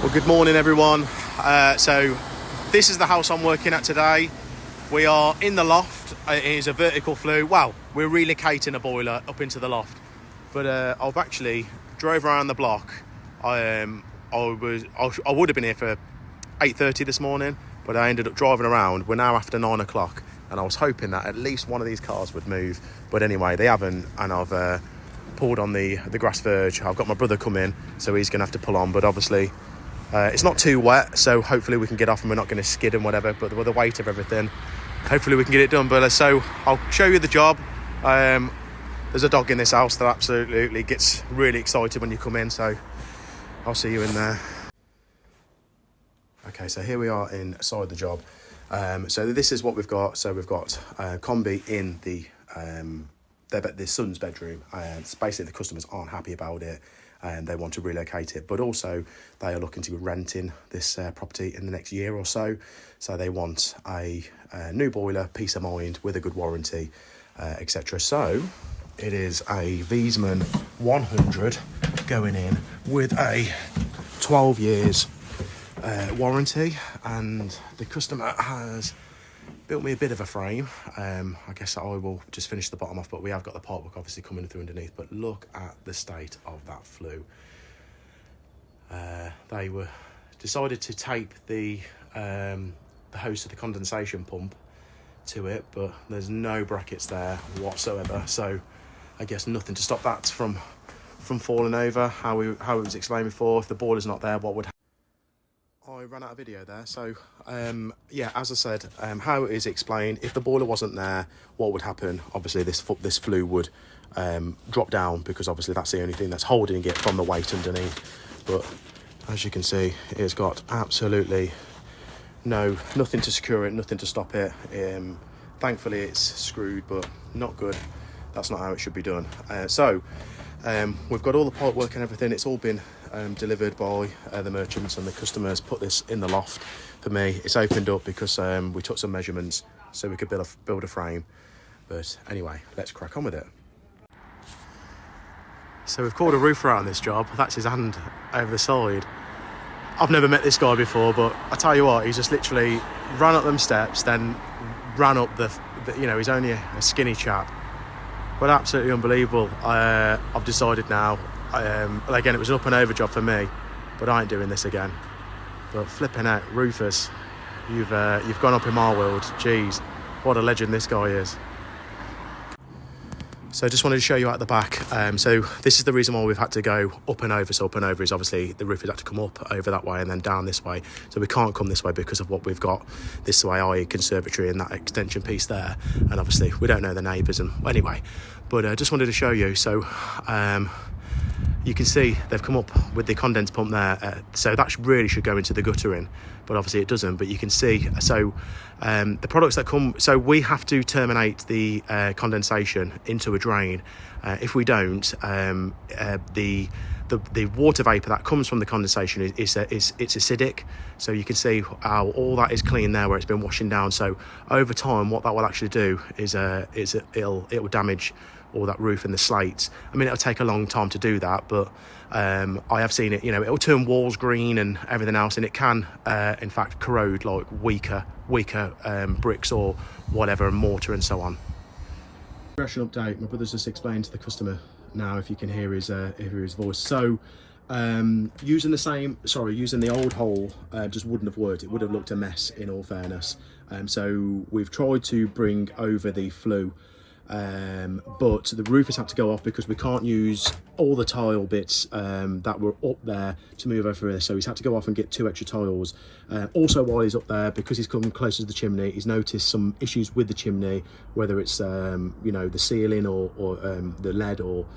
Well, good morning everyone. So this is the house I'm working at today. We are in the loft. It is a vertical flue. Well, we're relocating a boiler up into the loft, but I've actually drove around the block. I would have been here for 8:30 this morning, but I ended up driving around. We're now after 9 o'clock, and I was hoping that at least one of these cars would move, but anyway they haven't, and I've pulled on the grass verge. I've got my brother come in, so he's gonna have to pull on, but obviously it's not too wet, so hopefully we can get off and we're not going to skid and whatever, but with the weight of everything, hopefully we can get it done. But so I'll show you the job. There's a dog in this house that absolutely gets really excited when you come in, so I'll see you in there. Okay, so here we are inside the job. So this is what we've got. So we've got Combi in the son's bedroom. It's basically the customers aren't happy about it and they want to relocate it, but also they are looking to be renting this property in the next year or so. So they want a new boiler, peace of mind, with a good warranty, etc. So it is a Wiesmann 100 going in with a 12 years warranty, and the customer has built me a bit of a frame. I guess I will just finish the bottom off, but we have got the pipework obviously coming through underneath. But look at the state of that flue. They were decided to tape the hose to the condensation pump to it, but there's no brackets there whatsoever. So I guess nothing to stop that from falling over. How it was explained before, if the boiler's not there, what would happen? I ran out of video there, so yeah, as I said, how it is explained, if the boiler wasn't there, what would happen? Obviously this flue would drop down, because obviously that's the only thing that's holding it from the weight underneath. But as you can see, it's got absolutely nothing to secure it, nothing to stop it. Thankfully it's screwed, but not good. That's not how it should be done. So we've got all the pipe work and everything. It's all been delivered by the merchants, and the customers put this in the loft for me. It's opened up because we took some measurements so we could build a frame. But anyway, let's crack on with it. So we've called a roofer out on this job. That's his hand over the side. I've never met this guy before, but I tell you what, he's just literally ran up them steps, then ran up the he's only a skinny chap, but absolutely unbelievable. I've decided now, again, it was an up and over job for me, but I ain't doing this again. But flipping out, roofers, you've gone up in my world. Jeez, what a legend this guy is. So just wanted to show you out the back. So this is the reason why we've had to go up and over. So up and over is obviously the roof has had to come up over that way and then down this way. So we can't come this way because of what we've got this way, i.e. conservatory and that extension piece there. And obviously we don't know the neighbours, and anyway, but just wanted to show you. So you can see they've come up with the condense pump there, so that really should go into the guttering, but obviously it doesn't. But you can see, so the products that come, so we have to terminate the condensation into a drain. If we don't, the water vapor that comes from the condensation it's acidic. So you can see how all that is clean there where it's been washing down. So over time, what that will actually do is it will damage all that roof and the slates. I mean, it'll take a long time to do that, but I have seen it, it'll turn walls green and everything else, and it can in fact corrode like weaker bricks or whatever, and mortar and so on. Progression update. My brother's just explained to the customer now, if you can hear his voice. So using the old hole just wouldn't have worked. It would have looked a mess, in all fairness. So we've tried to bring over the flue, but the roof has had to go off because we can't use all the tile bits that were up there to move over this. So he's had to go off and get 2 extra tiles. Also, while he's up there, because he's coming closer to the chimney, he's noticed some issues with the chimney, whether it's the ceiling or the lead or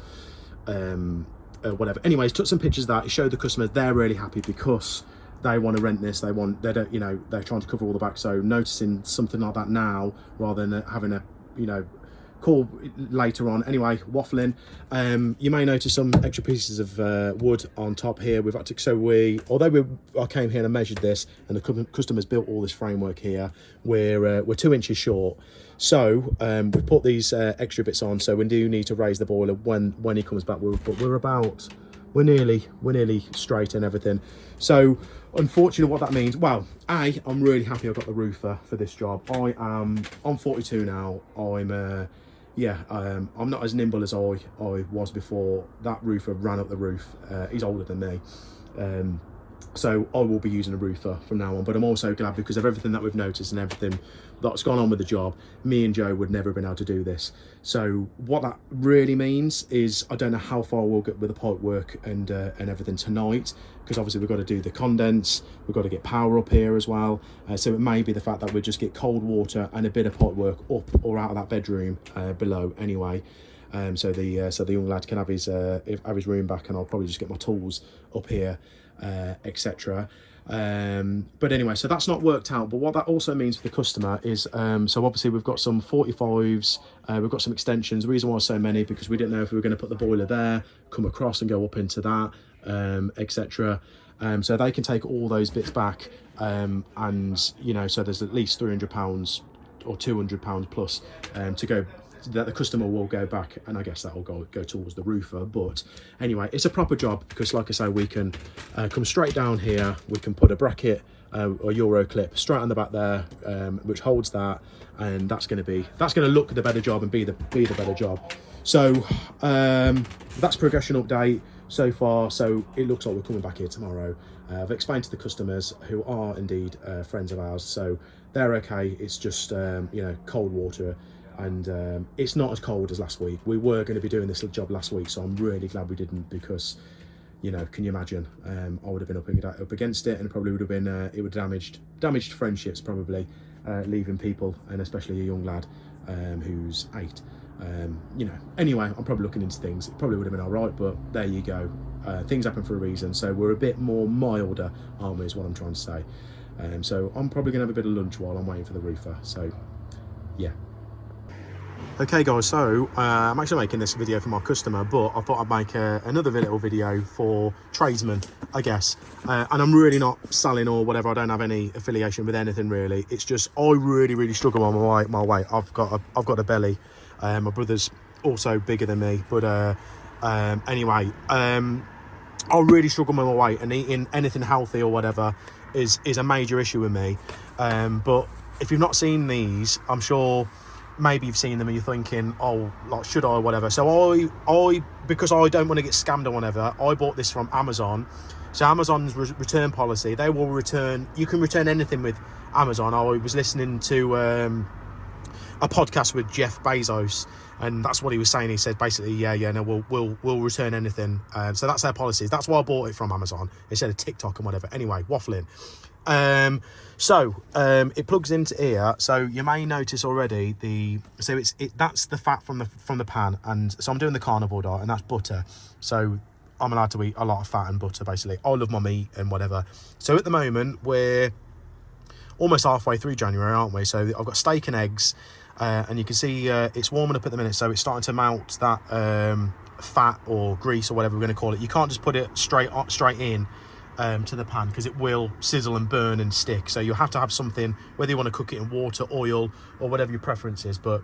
whatever. Anyways, took some pictures of that. He showed the customers. They're really happy because they want to rent this. They're trying to cover all the back. So noticing something like that now, rather than having a call later on. Anyway, waffling. You may notice some extra pieces of wood on top here. We've had to, I came here and I measured this, and the customer's built all this framework here. We're 2 inches short, so we put these extra bits on. So we do need to raise the boiler when he comes back. We're about we're nearly straight and everything. So unfortunately what that means, well, I'm really happy I got the roofer for this job. I'm 42 now. I'm not as nimble as I was before. That roofer ran up the roof. He's older than me. So I will be using a roofer from now on, but I'm also glad because of everything that we've noticed and everything that's gone on with the job. Me and Joe would never have been able to do this. So what that really means is I don't know how far we'll get with the pipe work and everything tonight, because obviously we've got to do the condense, we've got to get power up here as well. So it may be the fact that we just get cold water and a bit of pipe work up or out of that bedroom below anyway. So the young lad can have his room back, and I'll probably just get my tools up here, etc. But anyway, so that's not worked out. But what that also means for the customer is, so obviously we've got some 45s, we've got some extensions. The reason why so many, because we didn't know if we were going to put the boiler there, come across and go up into that, etc. So they can take all those bits back, and you know, so there's at least £300 or £200 plus to go, that the customer will go back, and I guess that will go towards the roofer. But anyway, it's a proper job because, like I say, we can come straight down here, we can put a bracket or Euro clip straight on the back there, which holds that, and that's going to look the better job and be the better job. So that's progression update so far. So it looks like we're coming back here tomorrow. I've explained to the customers, who are indeed friends of ours, so they're okay. It's just you know, cold water, and it's not as cold as last week. We were going to be doing this job last week, so I'm really glad we didn't, because, you know, can you imagine? I would have been up against it, and it probably would have been it would have damaged friendships, probably, leaving people, and especially a young lad who's 8. You know, anyway, I'm probably looking into things. It probably would have been all right, but there you go. Things happen for a reason, so we're a bit more milder, aren't we, is what I'm trying to say. So I'm probably gonna have a bit of lunch while I'm waiting for the roofer. So yeah. Okay guys, so I'm actually making this video for my customer, but I thought I'd make another little video for tradesmen, I guess. And I'm really not selling or whatever. I don't have any affiliation with anything really. It's just I really struggle on my weight. I've got a belly. My brother's also bigger than me, but anyway, I really struggle with my weight, and eating anything healthy or whatever is a major issue with me. But if you've not seen these, I'm sure maybe you've seen them and you're thinking, oh, like, should I, or whatever. So I because I don't want to get scammed or whatever, I bought this from Amazon. So Amazon's return policy, they will return, you can return anything with Amazon. I was listening to a podcast with Jeff Bezos, and that's what he was saying. He said basically, no, we'll return anything. So that's their policies. That's why I bought it from Amazon instead of TikTok and whatever. Anyway, waffling. It plugs into here, so you may notice already that's the fat from the pan, and so I'm doing the carnivore diet, and that's butter, so I'm allowed to eat a lot of fat and butter basically. I love my meat and whatever. So at the moment we're almost halfway through January, aren't we? So I've got steak and eggs, and you can see it's warming up at the minute, so it's starting to melt that fat or grease or whatever we're going to call it. You can't just put it straight in to the pan, because it will sizzle and burn and stick. So you have to have something, whether you want to cook it in water, oil, or whatever your preference is. But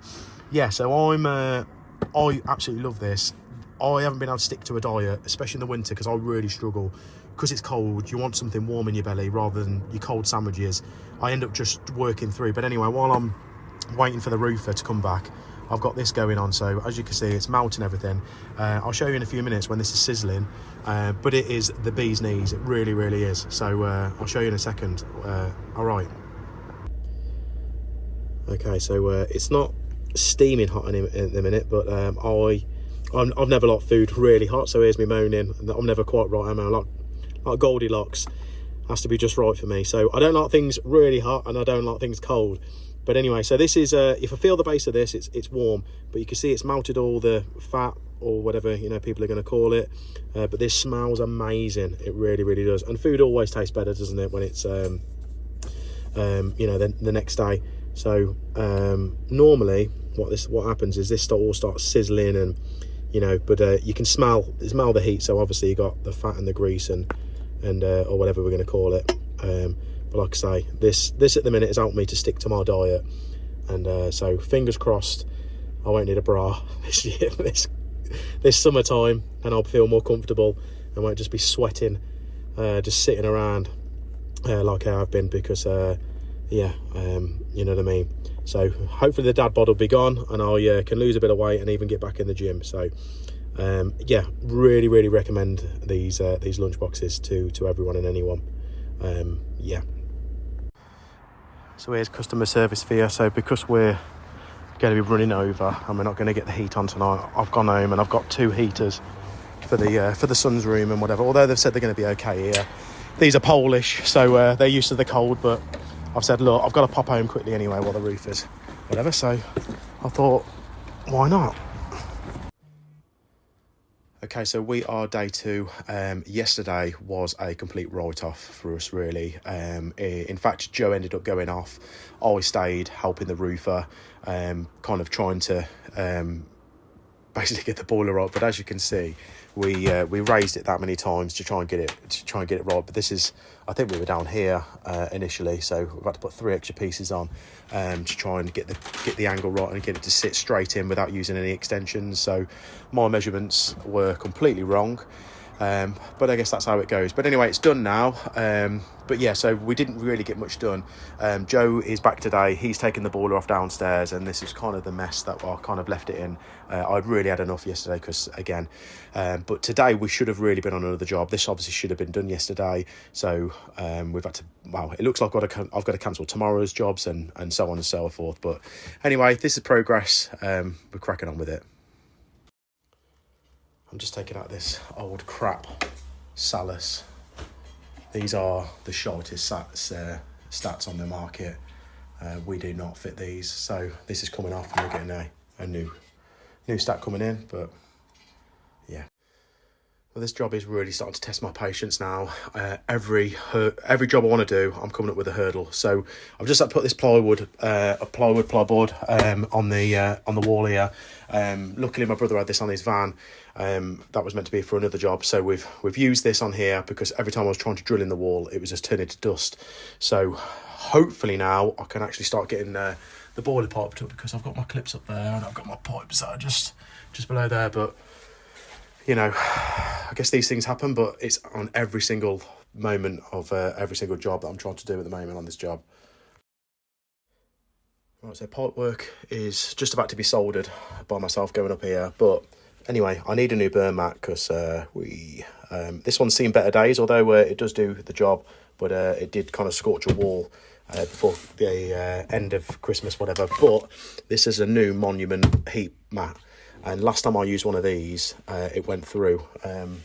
yeah, so I absolutely love this. I haven't been able to stick to a diet, especially in the winter, because I really struggle. Because it's cold, you want something warm in your belly rather than your cold sandwiches. I end up just working through. But anyway, while I'm waiting for the roofer to come back, I've got this going on. So as you can see, it's melting everything. I'll show you in a few minutes when this is sizzling, but it is the bee's knees. It really is. So I'll show you in a second. All right. Okay, so it's not steaming hot in the minute, but I've never liked food really hot. So here's me moaning. I'm never quite right, am I? Like Goldilocks, has to be just right for me. So I don't like things really hot, and I don't like things cold. But anyway, so this is, if I feel the base of this, it's warm, but you can see it's melted all the fat, or whatever, you know, people are going to call it. But this smells amazing. It really does. And food always tastes better, doesn't it, when it's, you know, the next day. So normally what happens is this all starts sizzling, and, you know, but you can smell the heat. So obviously you got the fat and the grease and or whatever we're going to call it. But like I say, this at the minute has helped me to stick to my diet, and so fingers crossed I won't need a bra this summertime, and I'll feel more comfortable I won't just be sweating, just sitting around like I have been, because you know what I mean. So hopefully the dad bod will be gone, and I can lose a bit of weight and even get back in the gym. So yeah, really recommend these lunch boxes to everyone and anyone. Yeah. So here's customer service for you. So because we're going to be running over and we're not going to get the heat on tonight, I've gone home and I've got 2 heaters for the son's room and whatever. Although they've said they're going to be okay here. These are Polish, so they're used to the cold, but I've said, look, I've got to pop home quickly anyway while the roof is whatever. So I thought, why not? Okay, so we are day 2. Yesterday was a complete write-off for us, really. In fact, Joe ended up going off. I stayed helping the roofer, kind of trying to basically get the boiler up. But as you can see, we raised it that many times to try and get it right. But this is, I think we were down here initially, so we've had to put 3 extra pieces on to try and get the angle right and get it to sit straight in without using any extensions. So my measurements were completely wrong. But I guess that's how it goes. But anyway, it's done now. But yeah, so we didn't really get much done. Joe is back today. He's taken the boiler off downstairs, and this is kind of the mess that I kind of left it in. I'd really had enough yesterday because, again, but today we should have really been on another job. This obviously should have been done yesterday. So we've had to, well, it looks like I've got to cancel tomorrow's jobs and so on and so forth. But anyway, this is progress. We're cracking on with it. I'm just taking out this old crap Salus. These are the shortest stats on the market. We do not fit these, so this is coming off and we're getting a new stat coming in. But yeah, well, this job is really starting to test my patience now. Every job I want to do, I'm coming up with a hurdle. So I've just had to put this plywood on the wall here. Luckily, my brother had this on his van. That was meant to be for another job. So we've used this on here because every time I was trying to drill in the wall, it was just turning to dust. So hopefully now I can actually start getting the boiler piped up, because I've got my clips up there and I've got my pipes that are just below there. But you know, I guess these things happen, but it's on every single moment of every single job that I'm trying to do at the moment on this job. Right, so pipe work is just about to be soldered by myself going up here. But anyway, I need a new burn mat because this one's seen better days, although it does do the job, but it did kind of scorch a wall before the end of Christmas, whatever. But this is a new Monument heat mat. And last time I used one of these, it went through. And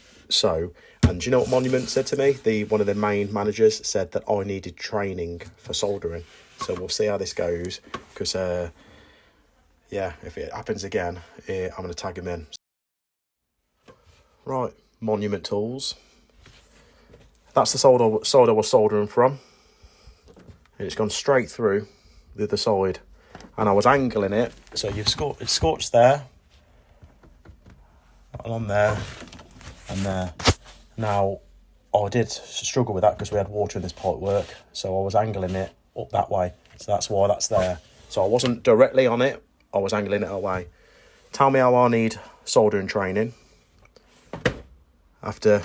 do you know what Monument said to me? One of the main managers said that I needed training for soldering. So we'll see how this goes, because yeah, if it happens again, I'm going to tag him in. Right, Monument tools. That's the side I was soldering from. And it's gone straight through the other side, and I was angling it, so it's scorched there. On there and there. Now I did struggle with that because we had water in this pipe work, so I was angling it up that way, so that's why that's there. So I wasn't directly on it, I was angling it away. Tell me how I need soldering training after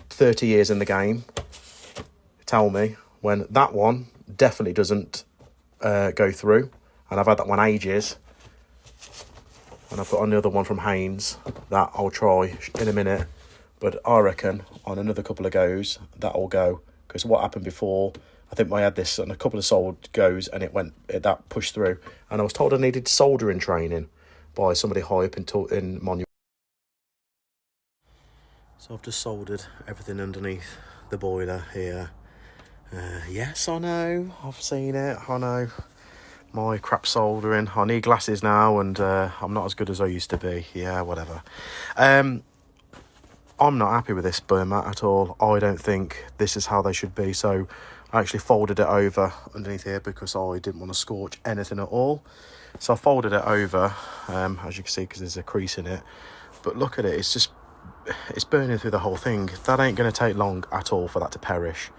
30 years in the game. Tell me when that one definitely doesn't go through, and I've had that one ages. And I've got another one from Haynes that I'll try in a minute. But I reckon on another couple of goes, that'll go. Because what happened before, I think I had this on a couple of sold goes and that pushed through. And I was told I needed soldering training by somebody high up in Monument. So I've just soldered everything underneath the boiler here. Yes, I know. I've seen it. I know. My crap soldering. I need glasses now, and I'm not as good as I used to be. Yeah, whatever. I'm not happy with this burn mat at all. I don't think this is how they should be. So I actually folded it over underneath here because I didn't want to scorch anything at all. So I folded it over, as you can see, because there's a crease in it. But look at it. It's burning through the whole thing. That ain't going to take long at all for that to perish.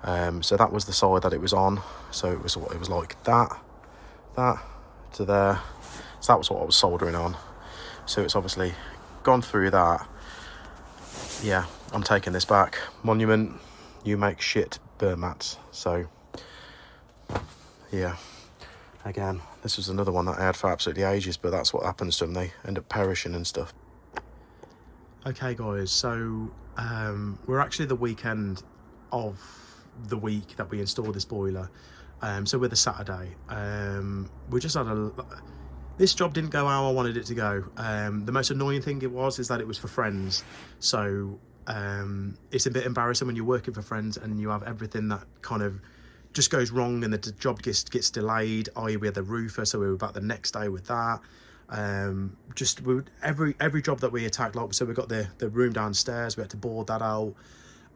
So that was the side that it was on. So it was like that to there. So that was what I was soldering on. So it's obviously gone through that. Yeah, I'm taking this back. Monument, you make shit burn mats. So yeah, again, this was another one that I had for absolutely ages, but that's what happens to them. They end up perishing and stuff. Okay guys, so we're actually the weekend of the week that we installed this boiler. So we're the Saturday. We just had this job didn't go how I wanted it to go. The most annoying thing is that it was for friends. So it's a bit embarrassing when you're working for friends and you have everything that kind of just goes wrong and the job gets delayed. I.e. we had the roofer, so we were back the next day with that. Every job that we attacked, like, so we got the room downstairs, we had to board that out.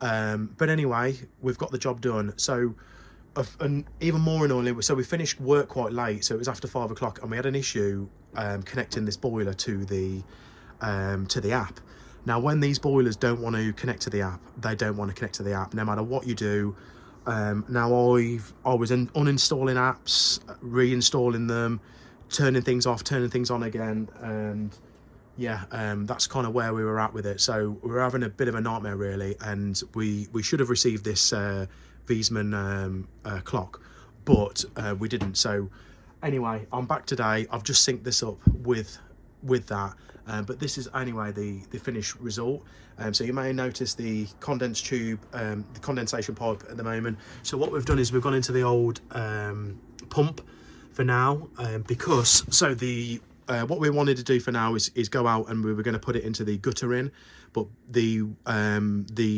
But anyway, we've got the job done. So and even more annoyingly, so we finished work quite late, so it was after 5 o'clock, and we had an issue connecting this boiler to the app. Now when these boilers don't want to connect to the app, they don't want to connect to the app no matter what you do. Now I was uninstalling apps, reinstalling them, turning things off, turning things on again, and yeah, that's kind of where we were at with it. So we were having a bit of a nightmare really, and we should have received this Wiesmann clock, but we didn't. So anyway, I'm back today. I've just synced this up with that, but this is anyway the finished result. So you may notice the condense tube, the condensation pipe at the moment. So what we've done is we've gone into the old pump for now, because so the what we wanted to do for now is go out and we were going to put it into the gutter in, but the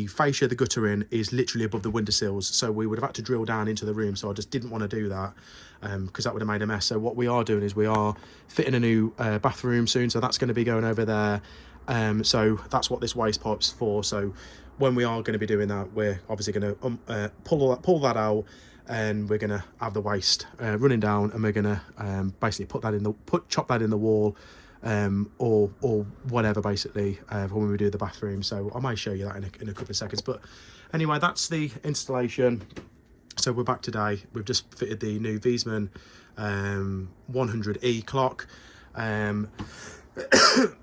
fascia, the gutter in, is literally above the windowsills, so we would have had to drill down into the room. So I just didn't want to do that because that would have made a mess. So what we are doing is we are fitting a new bathroom soon, so that's going to be going over there. So that's what this waste pipe's for. So when we are going to be doing that, we're obviously going to pull that out, and we're going to have the waste running down, and we're going to basically chop that in the wall, or whatever, basically, when we do the bathroom. So I may show you that in a couple of seconds. But anyway, that's the installation. So we're back today. We've just fitted the new Wiesmann 100E clock.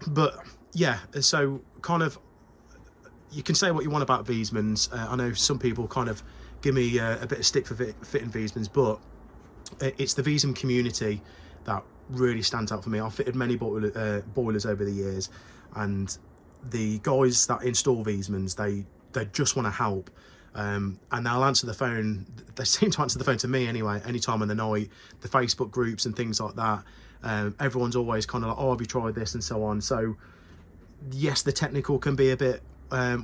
But yeah, so kind of, you can say what you want about Wiesmanns. I know some people kind of give me a bit of stick for fitting Wiesmanns, but it's the Wiesmann community that really stands out for me. I've fitted many boilers over the years, and the guys that install Wiesmanns, they just want to help, and they'll answer the phone. They seem to answer the phone to me anyway, any time of the night. The Facebook groups and things like that, everyone's always kind of like, oh, have you tried this, and so on. So yes, the technical can be a bit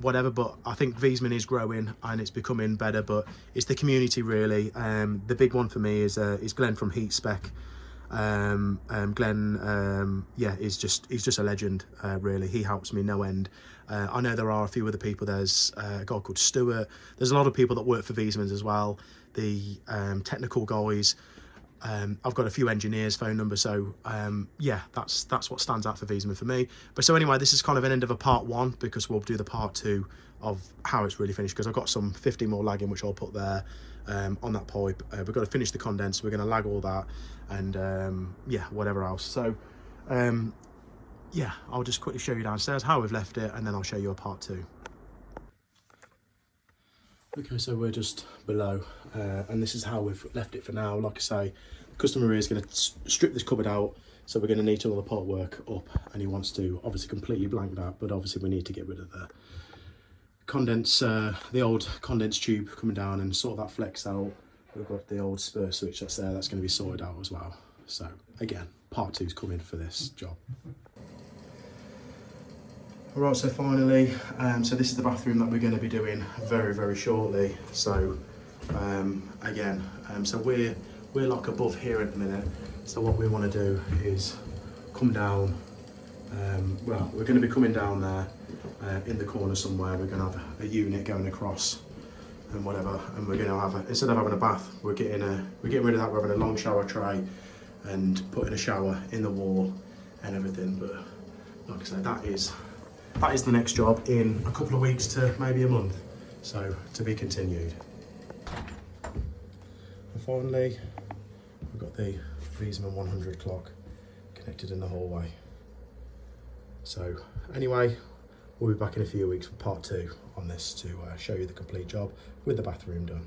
whatever, but I think Wiesmann is growing and it's becoming better. But it's the community really. The big one for me is Glenn from Heat Spec. Glenn, yeah, he's just a legend, really. He helps me no end. I know there are a few other people. There's a guy called Stuart. There's a lot of people that work for Wiesmanns as well, the technical guys. I've got a few engineers' phone numbers, so yeah, that's what stands out for Wiesmann for me. But so anyway, this is kind of an end of a part one, because we'll do the part two of how it's really finished, because I've got some 50 more lagging which I'll put there on that pipe. We've got to finish the condense, we're going to lag all that, and yeah, whatever else. So yeah, I'll just quickly show you downstairs how we've left it, and then I'll show you a part two. Okay, so we're just below, and this is how we've left it for now. Like I say, the customer is going to strip this cupboard out, so we're going to need all the part work up, and he wants to obviously completely blank that, but obviously we need to get rid of the condense, the old condense tube coming down, and sort that flex out. We've got the old spur switch that's there, that's going to be sorted out as well. So again, part two's coming for this job. Right, so finally, so this is the bathroom that we're going to be doing very, very shortly. So again, so we're like above here at the minute. So what we want to do is come down. Well, we're going to be coming down there in the corner somewhere. We're going to have a unit going across and whatever, and we're going to have instead of having a bath, we're getting rid of that. We're having a long shower tray and putting a shower in the wall and everything. But like I say, that is the next job in a couple of weeks to maybe a month, so to be continued. And finally, we've got the Wiesmann 100 clock connected in the hallway. So anyway, we'll be back in a few weeks for part 2 on this to show you the complete job with the bathroom done.